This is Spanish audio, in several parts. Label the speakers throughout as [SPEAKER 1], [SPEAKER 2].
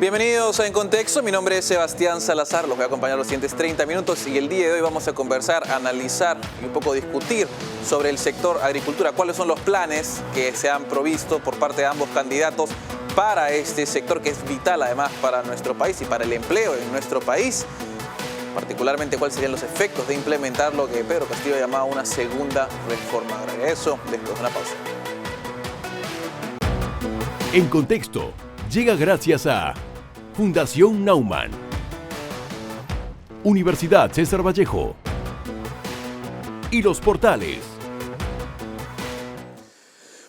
[SPEAKER 1] Bienvenidos a En Contexto, mi nombre es Sebastián Salazar, los voy a acompañar los siguientes 30 minutos y el día de hoy vamos a conversar, analizar y un poco discutir sobre el sector agricultura, cuáles son los planes que se han provisto por parte de ambos candidatos para este sector que es vital además para nuestro país y para el empleo en nuestro país, particularmente cuáles serían los efectos de implementar lo que Pedro Castillo llamaba una segunda reforma agraria. Eso después de una pausa.
[SPEAKER 2] En Contexto llega gracias a Fundación Naumann, Universidad César Vallejo y Los Portales.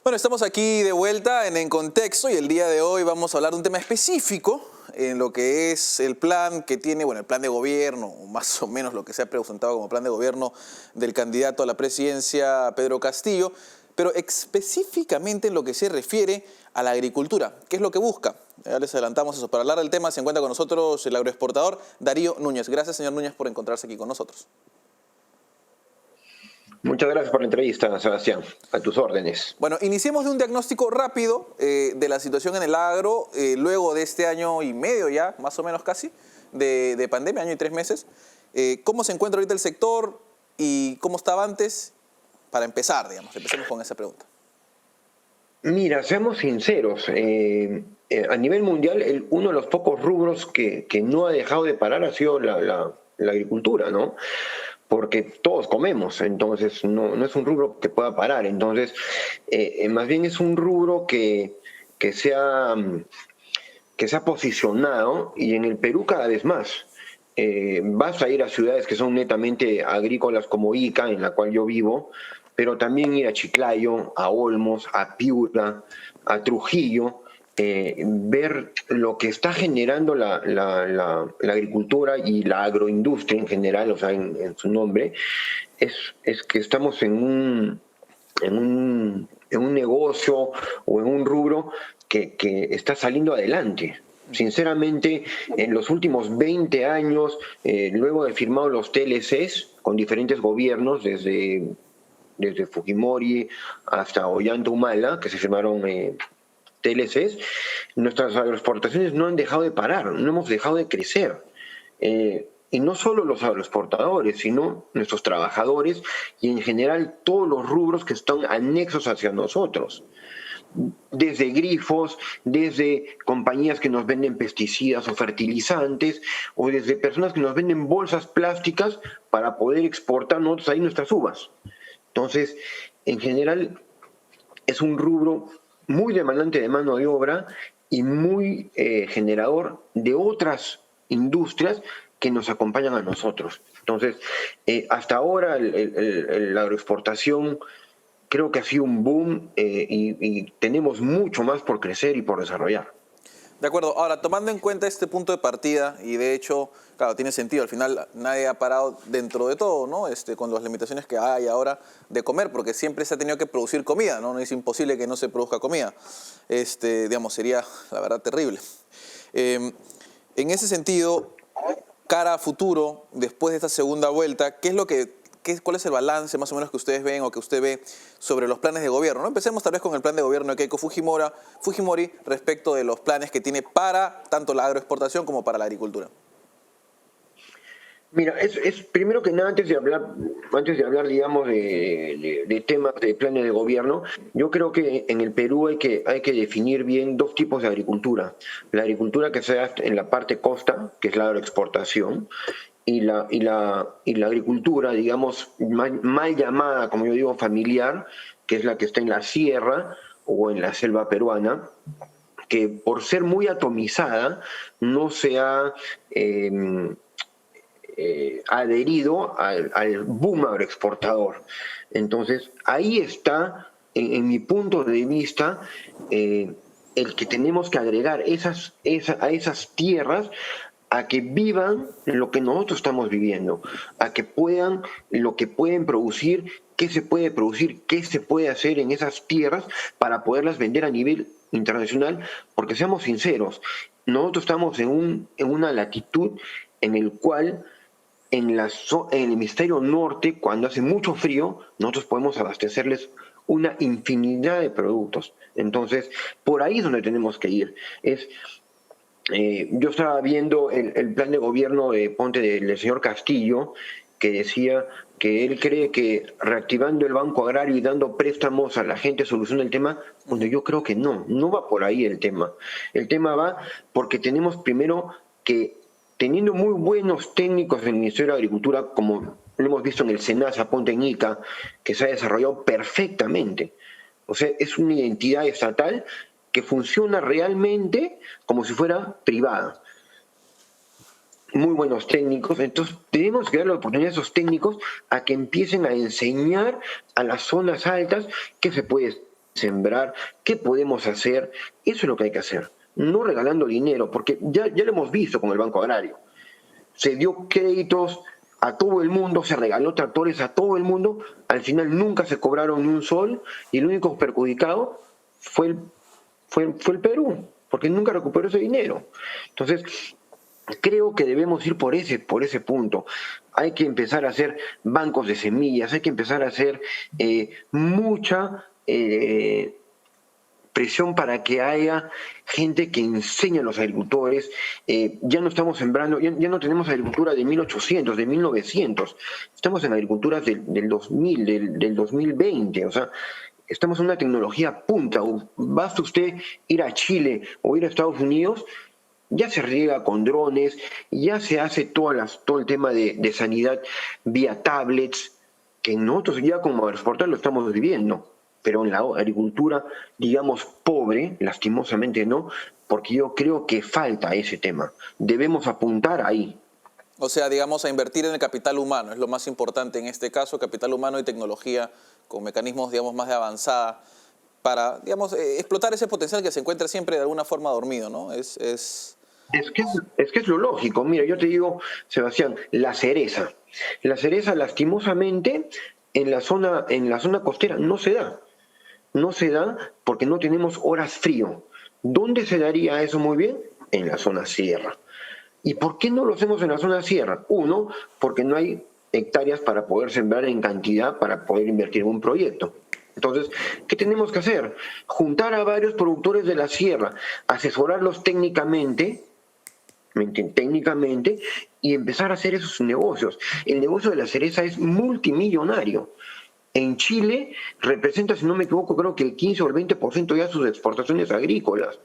[SPEAKER 1] Bueno, estamos aquí de vuelta en Contexto y el día de hoy vamos a hablar de un tema específico en lo que es el plan que tiene, bueno, el plan de gobierno, o más o menos lo que se ha presentado como plan de gobierno del candidato a la presidencia Pedro Castillo, pero específicamente en lo que se refiere a la agricultura. ¿Qué es lo que busca? Ya les adelantamos eso. Para hablar del tema se encuentra con nosotros el agroexportador Darío Núñez. Gracias, señor Núñez, por encontrarse aquí con nosotros.
[SPEAKER 3] Muchas gracias por la entrevista, Sebastián. A tus órdenes.
[SPEAKER 1] Bueno, iniciemos de un diagnóstico rápido de la situación en el agro, luego de este año y medio ya, más o menos casi, de pandemia, año y 3 meses. ¿Cómo se encuentra ahorita el sector y cómo estaba antes? Para empezar, digamos, empecemos con esa pregunta.
[SPEAKER 3] Mira, seamos sinceros. A nivel mundial, uno de los pocos rubros que no ha dejado de parar ha sido la agricultura, ¿no? Porque todos comemos, entonces no es un rubro que pueda parar. Entonces, más bien es un rubro que se ha posicionado, y en el Perú cada vez más. Vas a ir a ciudades que son netamente agrícolas como Ica, en la cual yo vivo, pero también ir a Chiclayo, a Olmos, a Piura, a Trujillo, ver lo que está generando la agricultura y la agroindustria en general, o sea, en su nombre, es que estamos en un negocio o en un rubro que está saliendo adelante. Sinceramente, en los últimos 20 años, luego de firmado los TLCs con diferentes gobiernos, desde Fujimori hasta Ollanta Humala, que se firmaron TLCs, nuestras agroexportaciones no han dejado de parar, no hemos dejado de crecer. Y no solo los agroexportadores, sino nuestros trabajadores y en general todos los rubros que están anexos hacia nosotros. Desde grifos, desde compañías que nos venden pesticidas o fertilizantes, o desde personas que nos venden bolsas plásticas para poder exportar nosotros ahí nuestras uvas. Entonces, en general, es un rubro muy demandante de mano de obra y muy generador de otras industrias que nos acompañan a nosotros. Entonces, hasta ahora la agroexportación creo que ha sido un boom y tenemos mucho más por crecer y por desarrollar.
[SPEAKER 1] De acuerdo. Ahora, tomando en cuenta este punto de partida, y de hecho, claro, tiene sentido, al final nadie ha parado dentro de todo, ¿no? Con las limitaciones que hay ahora de comer, porque siempre se ha tenido que producir comida, ¿no? Es imposible que no se produzca comida. Digamos, sería, la verdad, terrible. En ese sentido, cara a futuro, después de esta segunda vuelta, ¿cuál es el balance más o menos que ustedes ven o que usted ve sobre los planes de gobierno? ¿No? Empecemos tal vez con el plan de gobierno de Keiko Fujimori respecto de los planes que tiene para tanto la agroexportación como para la agricultura.
[SPEAKER 3] Mira, es primero que nada, antes de hablar, digamos, de temas de planes de gobierno, yo creo que en el Perú hay que definir bien dos tipos de agricultura. La agricultura que se da en la parte costa, que es la agroexportación, y la agricultura, digamos, mal llamada, como yo digo, familiar, que es la que está en la sierra o en la selva peruana, que por ser muy atomizada no se ha adherido al boom agroexportador. Entonces, ahí está, en mi punto de vista, el que tenemos que agregar a esas tierras a que vivan lo que nosotros estamos viviendo, a que puedan lo que pueden producir, qué se puede producir, qué se puede hacer en esas tierras para poderlas vender a nivel internacional, porque seamos sinceros, nosotros estamos en una latitud en el cual en el hemisferio norte, cuando hace mucho frío, nosotros podemos abastecerles una infinidad de productos. Entonces, por ahí es donde tenemos que ir. Yo estaba viendo el plan de gobierno de Ponte del señor Castillo, que decía que él cree que reactivando el Banco Agrario y dando préstamos a la gente soluciona el tema, donde yo creo que no va por ahí el tema. El tema va porque tenemos primero que, teniendo muy buenos técnicos en el Ministerio de Agricultura, como lo hemos visto en el SENASA, Ponte en Ica, que se ha desarrollado perfectamente. O sea, es una identidad estatal que funciona realmente como si fuera privada. Muy buenos técnicos, entonces tenemos que dar la oportunidad a esos técnicos a que empiecen a enseñar a las zonas altas qué se puede sembrar, qué podemos hacer. Eso es lo que hay que hacer, no regalando dinero, porque ya lo hemos visto con el Banco Agrario. Se dio créditos a todo el mundo, se regaló tractores a todo el mundo, al final nunca se cobraron ni un sol y el único perjudicado fue el Perú, porque nunca recuperó ese dinero. Entonces, creo que debemos ir por ese punto. Hay que empezar a hacer bancos de semillas, hay que empezar a hacer mucha presión para que haya gente que enseñe a los agricultores. Ya no estamos sembrando, ya no tenemos agricultura de 1800, de 1900. Estamos en agricultura del 2000, del 2020. O sea, estamos en una tecnología punta. Basta usted ir a Chile o ir a Estados Unidos, ya se riega con drones, ya se hace todo el tema de sanidad vía tablets, que nosotros ya como Agroexportar lo estamos viviendo, pero en la agricultura, digamos, pobre, lastimosamente no, porque yo creo que falta ese tema. Debemos apuntar ahí.
[SPEAKER 1] O sea, digamos, a invertir en el capital humano, es lo más importante en este caso, capital humano y tecnología con mecanismos, digamos, más de avanzada para, digamos, explotar ese potencial que se encuentra siempre de alguna forma dormido, ¿no? Es
[SPEAKER 3] que es lo lógico. Mira, yo te digo, Sebastián, la cereza. La cereza, lastimosamente, en la zona costera no se da. No se da porque no tenemos horas frío. ¿Dónde se daría eso muy bien? En la zona sierra. ¿Y por qué no lo hacemos en la zona sierra? Uno, porque no hay hectáreas para poder sembrar en cantidad para poder invertir en un proyecto. Entonces, ¿qué tenemos que hacer? Juntar a varios productores de la sierra, asesorarlos técnicamente y empezar a hacer esos negocios. El negocio de la cereza es multimillonario. En Chile representa, si no me equivoco, creo que el 15 o el 20% ya de sus exportaciones agrícolas.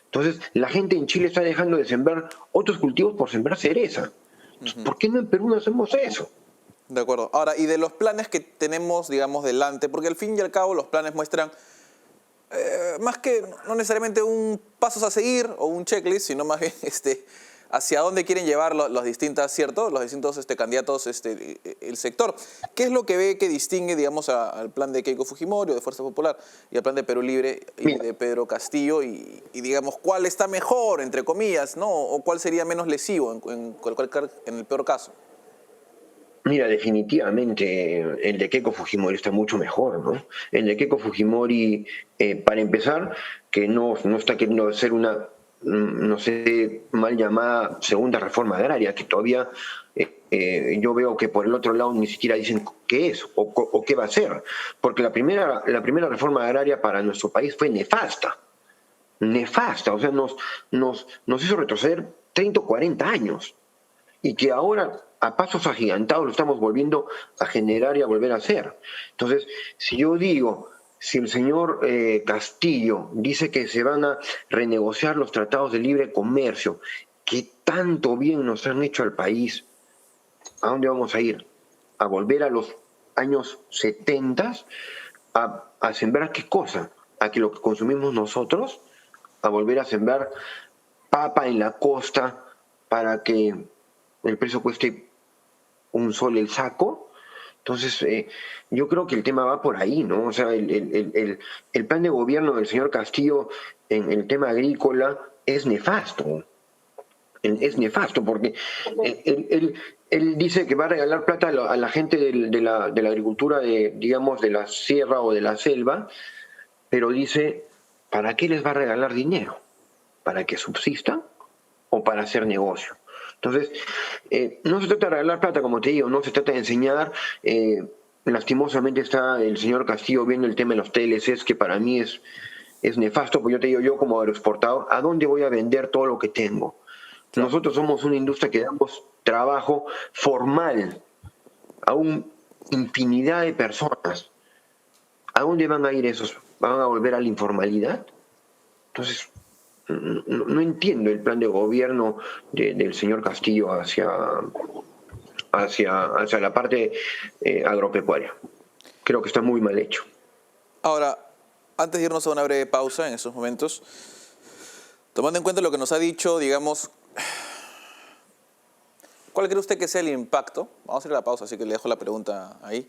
[SPEAKER 3] Entonces, la gente en Chile está dejando de sembrar otros cultivos por sembrar cereza. ¿Por qué no en Perú no hacemos eso?
[SPEAKER 1] De acuerdo. Ahora, y de los planes que tenemos, digamos, delante, porque al fin y al cabo los planes muestran más que no necesariamente un pasos a seguir o un checklist, sino más bien hacia dónde quieren llevar los distintos candidatos, el sector. ¿Qué es lo que ve que distingue, digamos, al plan de Keiko Fujimori o de Fuerza Popular y al plan de Perú Libre y de Pedro Castillo? Y digamos, ¿cuál está mejor, entre comillas, no? ¿O cuál sería menos lesivo en el peor caso?
[SPEAKER 3] Mira, definitivamente el de Keiko Fujimori está mucho mejor, ¿no? El de Keiko Fujimori, para empezar, que no está queriendo hacer una, no sé, mal llamada segunda reforma agraria, que todavía yo veo que por el otro lado ni siquiera dicen qué es o qué va a ser, porque la primera reforma agraria para nuestro país fue nefasta, o sea, nos hizo retroceder 30 o 40 años, y que ahora a pasos agigantados lo estamos volviendo a generar y a volver a hacer. Entonces, si el señor Castillo dice que se van a renegociar los tratados de libre comercio, que tanto bien nos han hecho al país, ¿a dónde vamos a ir? ¿A volver a los años 70? ¿A sembrar qué cosa? ¿A que lo que consumimos nosotros? ¿A volver a sembrar papa en la costa para que el precio cueste un sol el saco? Entonces, yo creo que el tema va por ahí, ¿no? O sea, el plan de gobierno del señor Castillo en el tema agrícola es nefasto. Es nefasto porque él dice que va a regalar plata a la gente de la agricultura, digamos, de la sierra o de la selva, pero dice, ¿para qué les va a regalar dinero? ¿Para que subsistan o para hacer negocio? Entonces, no se trata de regalar plata, como te digo, no se trata de enseñar. Lastimosamente está el señor Castillo viendo el tema de los TLCs, que para mí es es nefasto, porque yo te digo, yo como agroexportador, ¿a dónde voy a vender todo lo que tengo?
[SPEAKER 1] Claro.
[SPEAKER 3] Nosotros somos una industria que damos trabajo formal a una infinidad de personas. ¿A dónde van a ir esos? ¿Van a volver a la informalidad? Entonces, no entiendo el plan de gobierno del señor Castillo hacia la parte agropecuaria. Creo que está muy mal hecho.
[SPEAKER 1] Ahora, antes de irnos a una breve pausa en esos momentos, tomando en cuenta lo que nos ha dicho, digamos, ¿cuál cree usted que sea el impacto? Vamos a hacer la pausa, así que le dejo la pregunta ahí.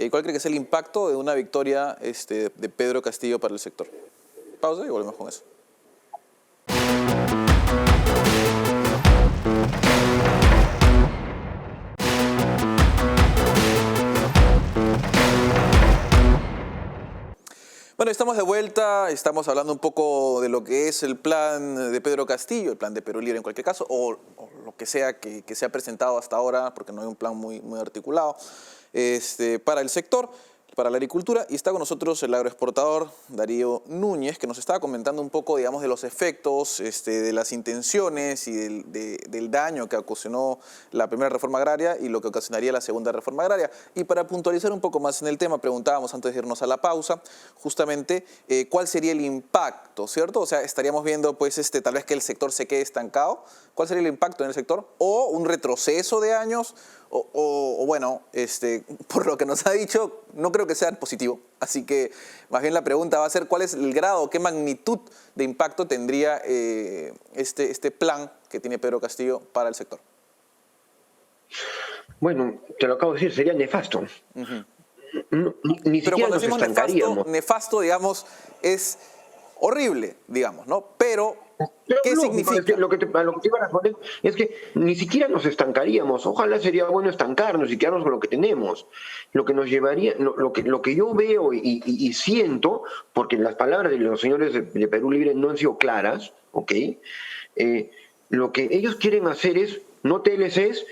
[SPEAKER 1] ¿Cuál cree que sea el impacto de una victoria de Pedro Castillo para el sector? Pausa y volvemos con eso. Bueno, estamos de vuelta, estamos hablando un poco de lo que es el plan de Pedro Castillo, el plan de Perú Libre en cualquier caso, o lo que sea que se ha presentado hasta ahora, porque no hay un plan muy articulado para el sector, para la agricultura. Y está con nosotros el agroexportador Darío Núñez, que nos estaba comentando un poco, digamos, de los efectos, de las intenciones y del daño que ocasionó la primera reforma agraria y lo que ocasionaría la segunda reforma agraria. Y para puntualizar un poco más en el tema, preguntábamos antes de irnos a la pausa, justamente, ¿cuál sería el impacto, cierto? O sea, estaríamos viendo, pues, tal vez que el sector se quede estancado. ¿Cuál sería el impacto en el sector? ¿O un retroceso de años? O bueno, por lo que nos ha dicho, no creo que sea positivo. Así que más bien la pregunta va a ser cuál es el grado, qué magnitud de impacto tendría este plan que tiene Pedro Castillo para el sector.
[SPEAKER 3] Bueno, te lo acabo de decir, sería nefasto. Ni
[SPEAKER 1] Pero
[SPEAKER 3] siquiera
[SPEAKER 1] cuando
[SPEAKER 3] nos
[SPEAKER 1] decimos
[SPEAKER 3] estancaríamos.
[SPEAKER 1] nefasto, digamos, es horrible, digamos, ¿no? Pero, ¿qué
[SPEAKER 3] No,
[SPEAKER 1] significa?
[SPEAKER 3] es que a lo que te iba a responder es que ni siquiera nos estancaríamos. Ojalá sería bueno estancarnos y quedarnos con lo que tenemos. Lo que nos llevaría, lo que yo veo y siento, porque las palabras de los señores de Perú Libre no han sido claras, ¿ok? Lo que ellos quieren hacer es, no TLCs,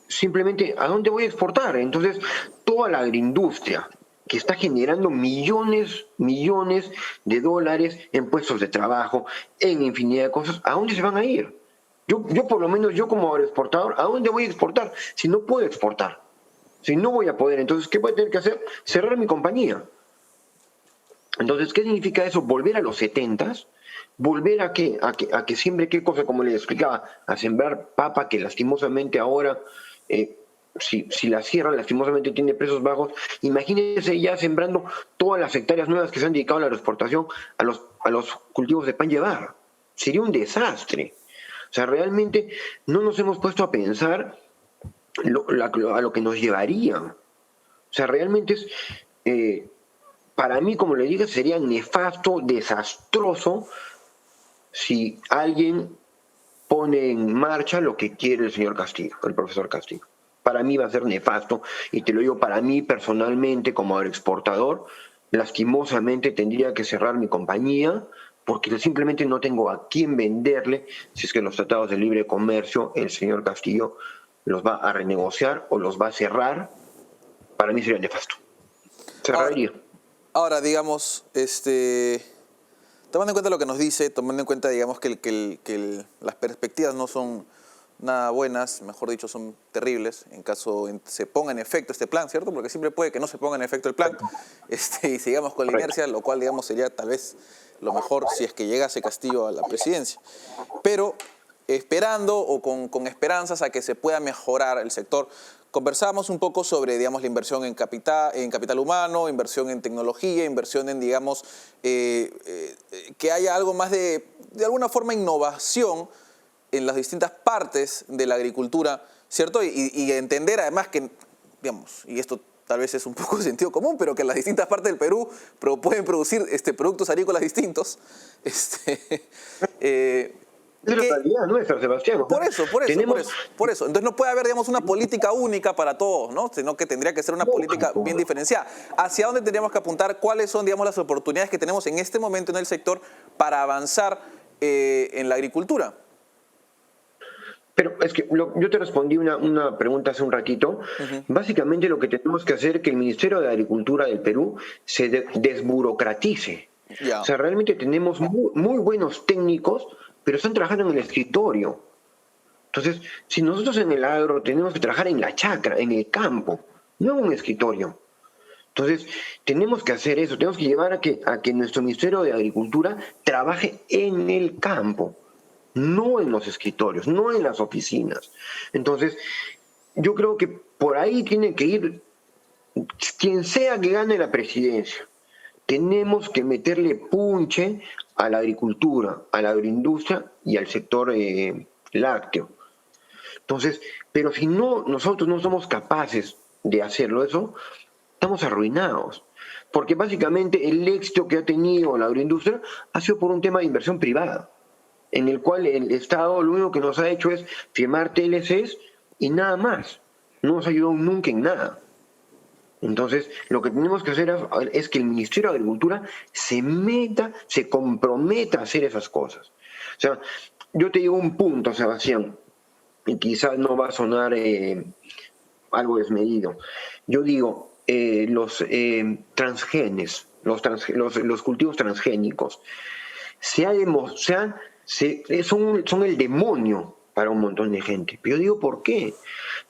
[SPEAKER 3] simplemente, ¿a dónde voy a exportar? Entonces, toda la agroindustria que está generando millones de dólares en puestos de trabajo, en infinidad de cosas, ¿a dónde se van a ir? Yo por lo menos, yo como agroexportador, ¿a dónde voy a exportar? Si no puedo exportar, si no voy a poder, entonces, ¿qué voy a tener que hacer? Cerrar mi compañía. Entonces, ¿qué significa eso? Volver a los 70s, volver a que siempre, ¿qué cosa? Como les explicaba, a sembrar papa, que lastimosamente ahora... Si la sierra lastimosamente tiene precios bajos, imagínense ya sembrando todas las hectáreas nuevas que se han dedicado a la exportación a los cultivos de pan llevar. Sería un desastre. O sea, realmente no nos hemos puesto a pensar a lo que nos llevaría. O sea, realmente es, para mí, como le dije, sería nefasto, desastroso si alguien pone en marcha lo que quiere el señor Castillo, el profesor Castillo. Para mí va a ser nefasto, y te lo digo, para mí personalmente como agroexportador, lastimosamente tendría que cerrar mi compañía porque simplemente no tengo a quién venderle si es que los tratados de libre comercio el señor Castillo los va a renegociar o los va a cerrar. Para mí sería nefasto. Cerraría.
[SPEAKER 1] Ahora digamos, tomando en cuenta lo que nos dice, tomando en cuenta, digamos, que las perspectivas no son nada buenas, mejor dicho, son terribles, en caso se ponga en efecto este plan, ¿cierto? Porque siempre puede que no se ponga en efecto el plan y sigamos con la inercia, lo cual, digamos, sería tal vez lo mejor si es que llegase Castillo a la presidencia. Pero esperando o con esperanzas a que se pueda mejorar el sector, conversamos un poco sobre, digamos, la inversión en capital humano, inversión en tecnología, inversión en, digamos, que haya algo más de alguna forma, innovación en las distintas partes de la agricultura, ¿cierto? Y entender además que, digamos, y esto tal vez es un poco de sentido común, pero que las distintas partes del Perú pueden producir productos agrícolas distintos.
[SPEAKER 3] Es la realidad nuestra, Sebastián.
[SPEAKER 1] Por eso. Entonces no puede haber, digamos, una política única para todos, ¿no? Sino que tendría que ser una política bien diferenciada. ¿Hacia dónde tendríamos que apuntar? ¿Cuáles son, digamos, las oportunidades que tenemos en este momento en el sector para avanzar en la agricultura?
[SPEAKER 3] Pero es que yo te respondí una pregunta hace un ratito. Básicamente lo que tenemos que hacer es que el Ministerio de Agricultura del Perú se desburocratice.
[SPEAKER 1] Ya.
[SPEAKER 3] O sea, realmente tenemos muy buenos técnicos, pero están trabajando en el escritorio. Entonces, si nosotros en el agro tenemos que trabajar en la chacra, en el campo, no en un escritorio. Entonces, tenemos que hacer eso, tenemos que llevar a que nuestro Ministerio de Agricultura trabaje en el campo, no en los escritorios, no en las oficinas. Entonces, yo creo que por ahí tiene que ir quien sea que gane la presidencia. Tenemos que meterle punche a la agricultura, a la agroindustria y al sector lácteo. Entonces, pero si no, nosotros no somos capaces de hacerlo eso, estamos arruinados. Porque básicamente el éxito que ha tenido la agroindustria ha sido por un tema de inversión privada, en el cual el Estado lo único que nos ha hecho es firmar TLCs y nada más. No nos ayudó nunca en nada. Entonces, lo que tenemos que hacer es que el Ministerio de Agricultura se meta, se comprometa a hacer esas cosas. O sea, yo te digo un punto, Sebastián, y quizás no va a sonar algo desmedido. Yo digo, los transgenes, los cultivos transgénicos, son el demonio para un montón de gente. Pero yo digo, ¿por qué?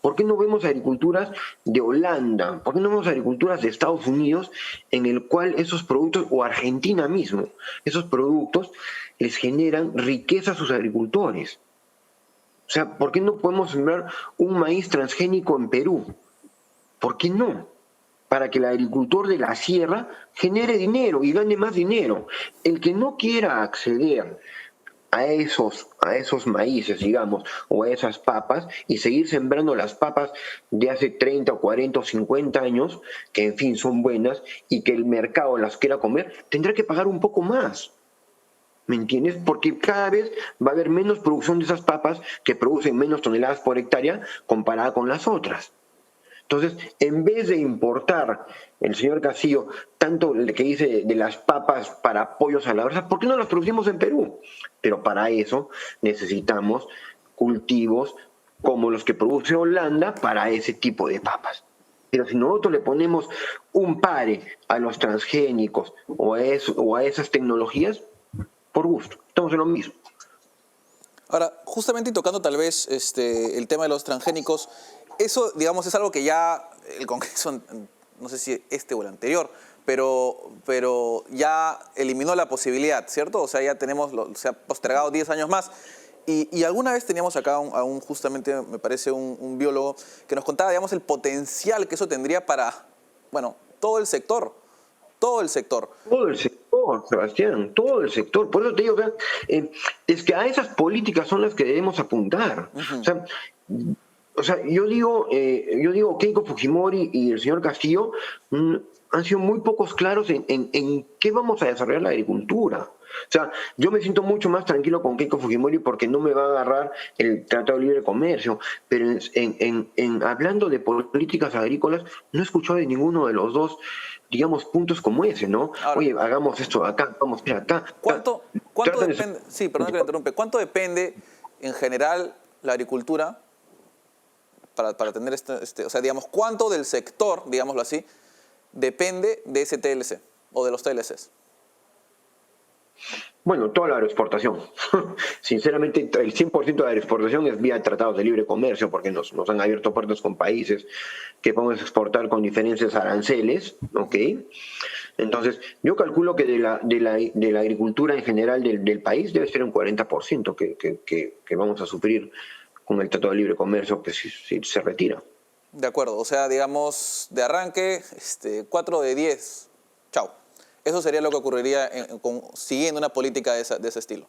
[SPEAKER 3] ¿Por qué no vemos agriculturas de Holanda? ¿Por qué no vemos agriculturas de Estados Unidos en el cual esos productos, o Argentina mismo, esos productos les generan riqueza a sus agricultores? O sea, ¿por qué no podemos sembrar un maíz transgénico en Perú? ¿Por qué no? Para que el agricultor de la sierra genere dinero y gane más dinero. El que no quiera acceder a esos maíces, digamos, o a esas papas, y seguir sembrando las papas de hace 30 o 40 o 50 años, que en fin son buenas, y que el mercado las quiera comer, tendrá que pagar un poco más. ¿Me entiendes? Porque cada vez va a haber menos producción de esas papas, que producen menos toneladas por hectárea comparada con las otras. Entonces, en vez de importar, el señor Castillo, tanto que dice de las papas para pollos a la brasa, ¿por qué no las producimos en Perú? Pero para eso necesitamos cultivos como los que produce Holanda para ese tipo de papas. Pero si nosotros le ponemos un pare a los transgénicos o a esas tecnologías, por gusto, estamos en lo mismo.
[SPEAKER 1] Ahora, justamente y tocando tal vez el tema de los transgénicos, eso, digamos, es algo que ya el Congreso, no sé si o el anterior, pero ya eliminó la posibilidad, ¿cierto? O sea, ya se ha postergado 10 años más. Y alguna vez teníamos acá justamente, me parece, un biólogo que nos contaba, digamos, el potencial que eso tendría para, bueno, todo el sector. Todo el sector.
[SPEAKER 3] Todo el sector, Sebastián, todo el sector. Por eso te digo, es que a esas políticas son las que debemos apuntar. Uh-huh. O sea, yo digo, Keiko Fujimori y el señor Castillo han sido muy pocos claros en qué vamos a desarrollar la agricultura. O sea, yo me siento mucho más tranquilo con Keiko Fujimori porque no me va a agarrar el Tratado de Libre Comercio, pero hablando de políticas agrícolas, no he escuchado de ninguno de los dos, digamos, puntos como ese, ¿no?
[SPEAKER 1] Ahora,
[SPEAKER 3] oye, hagamos esto acá, vamos a ir acá.
[SPEAKER 1] ¿Cuánto depende? Sí, perdón que le interrumpe. ¿Cuánto depende en general la agricultura para tener o sea, digamos, cuánto del sector, digámoslo así, depende de ese TLC o de los TLCs?
[SPEAKER 3] Bueno, toda la agroexportación. Sinceramente, el 100% de la agroexportación es vía tratados de libre comercio, porque nos han abierto puertas con países que podemos exportar con diferentes aranceles, ¿ok? Entonces, yo calculo que de la agricultura en general del país debe ser un 40% que vamos a sufrir con el Tratado de Libre Comercio que si se retira.
[SPEAKER 1] De acuerdo, o sea, digamos, de arranque, 4 de 10, chao. Eso sería lo que ocurriría siguiendo una política de ese estilo.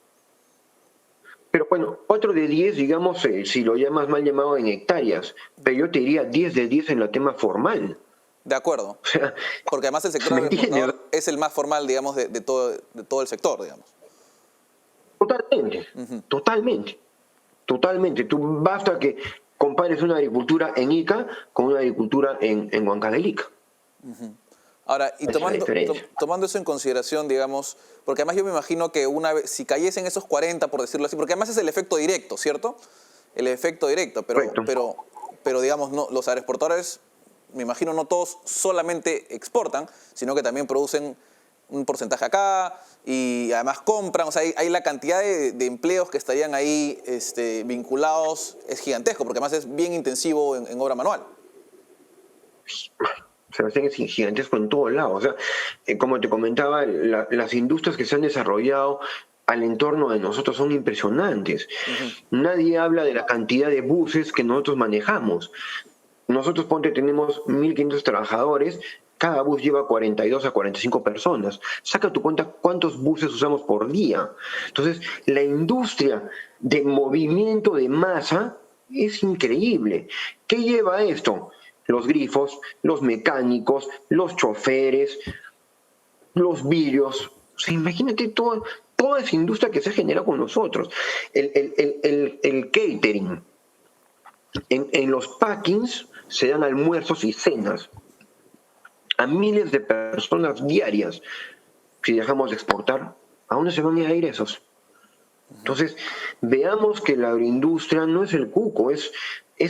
[SPEAKER 3] Pero bueno, 4 de 10, digamos, si lo llamas mal llamado en hectáreas, pero yo te diría 10 de 10 en el tema formal.
[SPEAKER 1] De acuerdo, o sea, porque además el sector agroexportador es el más formal, digamos, de todo el sector, digamos.
[SPEAKER 3] Totalmente, uh-huh. Totalmente. Tú basta que compares una agricultura en Ica con una agricultura en Huancavelica.
[SPEAKER 1] Uh-huh. Ahora, y tomando eso en consideración, digamos, porque además yo me imagino que si cayesen esos 40, por decirlo así, porque además es el efecto directo, ¿cierto? El efecto directo, pero digamos, no, los agroexportadores, me imagino, no todos solamente exportan, sino que también producen un porcentaje acá y además compran, o sea, hay la cantidad de empleos que estarían ahí vinculados es gigantesco, porque además es bien intensivo en obra manual.
[SPEAKER 3] Sebastián, es gigantesco en todos lados. O sea, como te comentaba, las industrias que se han desarrollado al entorno de nosotros son impresionantes. Nadie habla de la cantidad de buses que nosotros manejamos. Nosotros, ponte, tenemos 1.500 trabajadores, cada bus lleva 42 a 45 personas. Saca tu cuenta cuántos buses usamos por día. Entonces, la industria de movimiento de masa es increíble. ¿Qué lleva a esto? Los grifos, los mecánicos, los choferes, los vidrios. O sea, imagínate toda esa industria que se ha generado con nosotros. El catering. En los packings se dan almuerzos y cenas a miles de personas diarias. Si dejamos de exportar, ¿a dónde se van a ir esos? Entonces, veamos que la agroindustria no es el cuco, es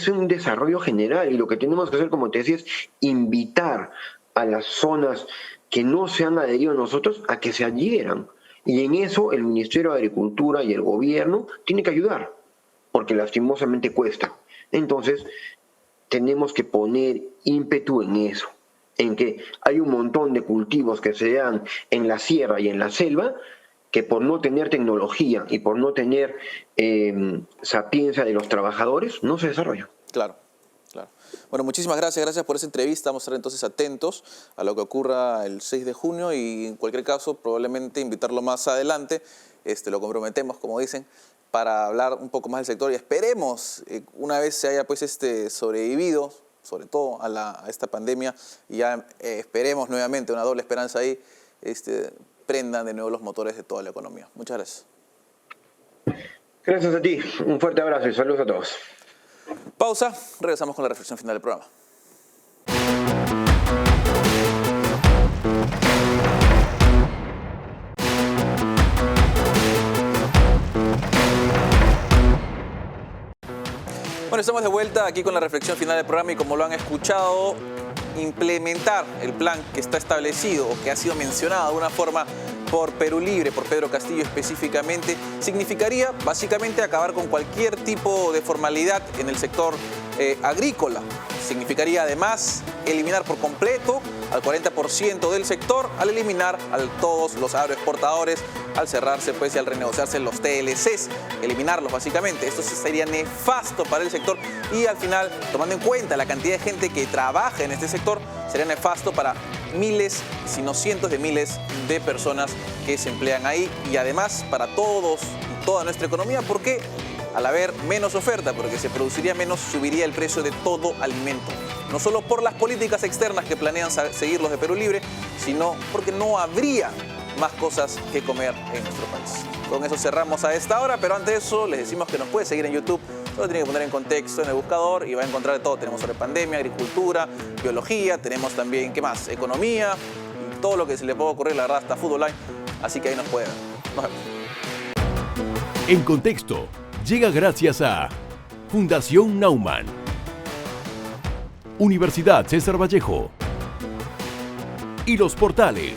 [SPEAKER 3] un desarrollo general, y lo que tenemos que hacer, como te decía, es invitar a las zonas que no se han adherido a nosotros a que se adhieran. Y en eso el Ministerio de Agricultura y el gobierno tienen que ayudar, porque lastimosamente cuesta. Entonces, tenemos que poner ímpetu en eso, en que hay un montón de cultivos que se dan en la sierra y en la selva, que por no tener tecnología y por no tener sapiencia de los trabajadores, no se desarrollan.
[SPEAKER 1] Claro, claro. Bueno, muchísimas gracias por esa entrevista. Vamos a estar entonces atentos a lo que ocurra el 6 de junio y en cualquier caso probablemente invitarlo más adelante, lo comprometemos, como dicen, para hablar un poco más del sector y esperemos, una vez se haya pues sobrevivido, sobre todo a esta pandemia, y ya esperemos nuevamente, una doble esperanza ahí, prendan de nuevo los motores de toda la economía. Muchas gracias.
[SPEAKER 3] Gracias a ti, un fuerte abrazo y saludos a todos.
[SPEAKER 1] Pausa, regresamos con la reflexión final del programa. Bueno, estamos de vuelta aquí con la reflexión final del programa y como lo han escuchado, implementar el plan que está establecido o que ha sido mencionado de una forma por Perú Libre, por Pedro Castillo específicamente, significaría básicamente acabar con cualquier tipo de formalidad en el sector agrícola. Significaría además eliminar por completo al 40% del sector, al eliminar a todos los agroexportadores, al cerrarse pues y al renegociarse los TLCs, eliminarlos básicamente. Esto sería nefasto para el sector y al final, tomando en cuenta la cantidad de gente que trabaja en este sector, sería nefasto para miles, si no cientos de miles de personas que se emplean ahí y además para todos y toda nuestra economía, porque al haber menos oferta, porque se produciría menos, subiría el precio de todo alimento. No solo por las políticas externas que planean seguir los de Perú Libre, sino porque no habría más cosas que comer en nuestro país. Con eso cerramos a esta hora, pero antes de eso les decimos que nos puede seguir en YouTube. Solo tiene que poner en contexto en el buscador y va a encontrar de todo. Tenemos sobre pandemia, agricultura, biología, tenemos también, ¿qué más? Economía y todo lo que se le pueda ocurrir, la verdad, hasta fútbol online. Así que ahí nos puede ver. Nos vemos.
[SPEAKER 2] En Contexto llega gracias a Fundación Naumann, Universidad César Vallejo y Los Portales.